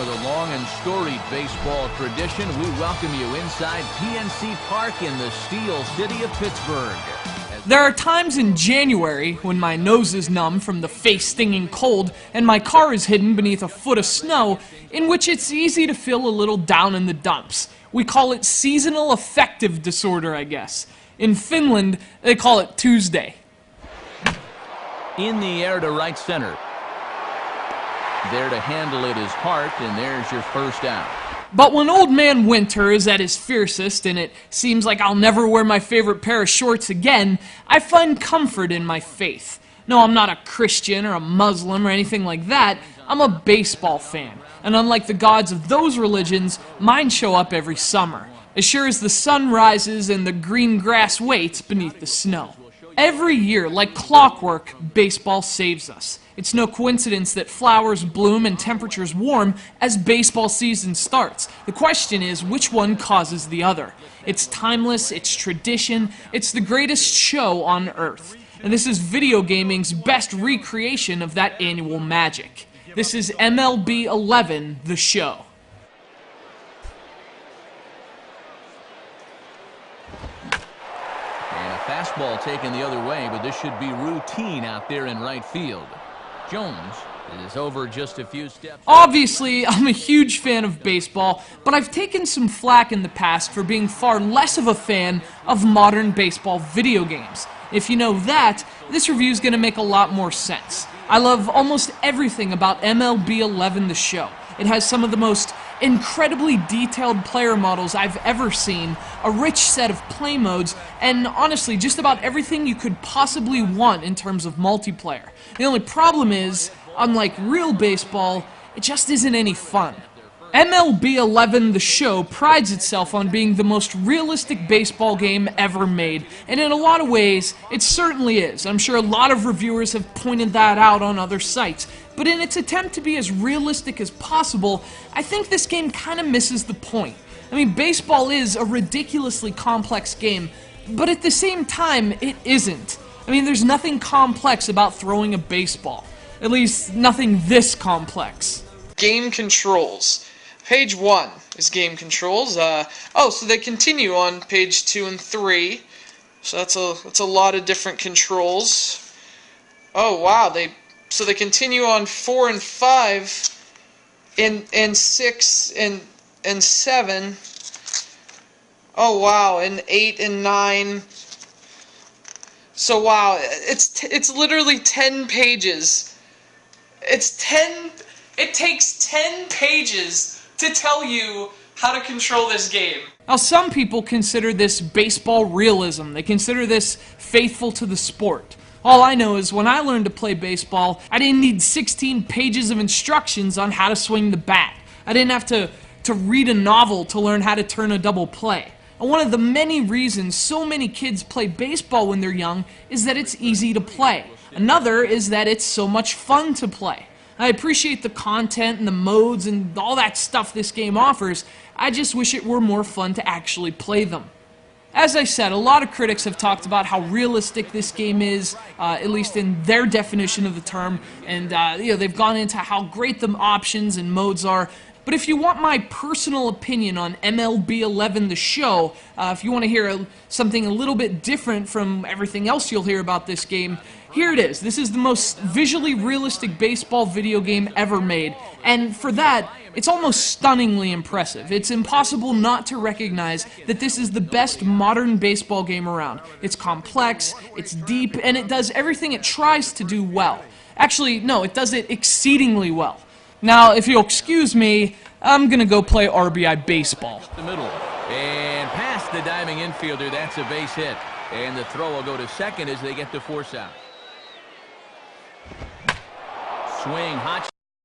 with a long and storied baseball tradition, we welcome you inside PNC Park in the Steel City of Pittsburgh. There are times in January when my nose is numb from the face-stinging cold and my car is hidden beneath a foot of snow, in which it's easy to feel a little down in the dumps. We call it seasonal affective disorder, I guess. In Finland, they call it Tuesday. In the air to right center. There to handle it is Hart, and there's your first out. But when Old Man Winter is at his fiercest and it seems like I'll never wear my favorite pair of shorts again, I find comfort in my faith. No, I'm not a Christian or a Muslim or anything like that. I'm a baseball fan. And unlike the gods of those religions, mine show up every summer, as sure as the sun rises and the green grass waits beneath the snow. Every year, like clockwork, baseball saves us. It's no coincidence that flowers bloom and temperatures warm as baseball season starts. The question is, which one causes the other? It's timeless, it's tradition, it's the greatest show on earth. And this is video gaming's best recreation of that annual magic. This is MLB 11, The Show. And a fastball taken the other way, but this should be routine out there in right field. Jones is over just a few steps. Obviously, I'm a huge fan of baseball, but I've taken some flack in the past for being far less of a fan of modern baseball video games. If you know that, this review is going to make a lot more sense. I love almost everything about MLB 11 The Show. It has some of the most incredibly detailed player models I've ever seen, a rich set of play modes, and honestly, just about everything you could possibly want in terms of multiplayer. The only problem is, unlike real baseball, it just isn't any fun. MLB 11 The Show prides itself on being the most realistic baseball game ever made, and in a lot of ways, it certainly is. I'm sure a lot of reviewers have pointed that out on other sites, but in its attempt to be as realistic as possible, I think this game kind of misses the point. I mean, baseball is a ridiculously complex game, but at the same time, it isn't. I mean, there's nothing complex about throwing a baseball. At least, nothing this complex. Game controls. Page 1 is game controls. So they continue on page 2 and 3. So that's a lot of different controls. Oh wow, they continue on 4 and 5 and 6 and 7. Oh wow, and 8 and 9. So wow, it's literally 10 pages. It takes 10 pages to tell you how to control this game. Now, some people consider this baseball realism. They consider this faithful to the sport. All I know is when I learned to play baseball, I didn't need 16 pages of instructions on how to swing the bat. I didn't have to read a novel to learn how to turn a double play. And one of the many reasons so many kids play baseball when they're young is that it's easy to play. Another is that it's so much fun to play. I appreciate the content and the modes and all that stuff this game offers. I just wish it were more fun to actually play them. As I said, a lot of critics have talked about how realistic this game is, at least in their definition of the term, and they've gone into how great the options and modes are. But if you want my personal opinion on MLB 11 The Show, if you want to hear something a little bit different from everything else you'll hear about this game, here it is. This is the most visually realistic baseball video game ever made, and for that, it's almost stunningly impressive. It's impossible not to recognize that this is the best modern baseball game around. It's complex, it's deep, and it does everything it tries to do well. Actually, no, it does it exceedingly well. Now, if you'll excuse me, I'm gonna go play RBI baseball. The middle, and past the diving infielder, that's a base hit. And the throw will go to second as they get to force out. Swing, hot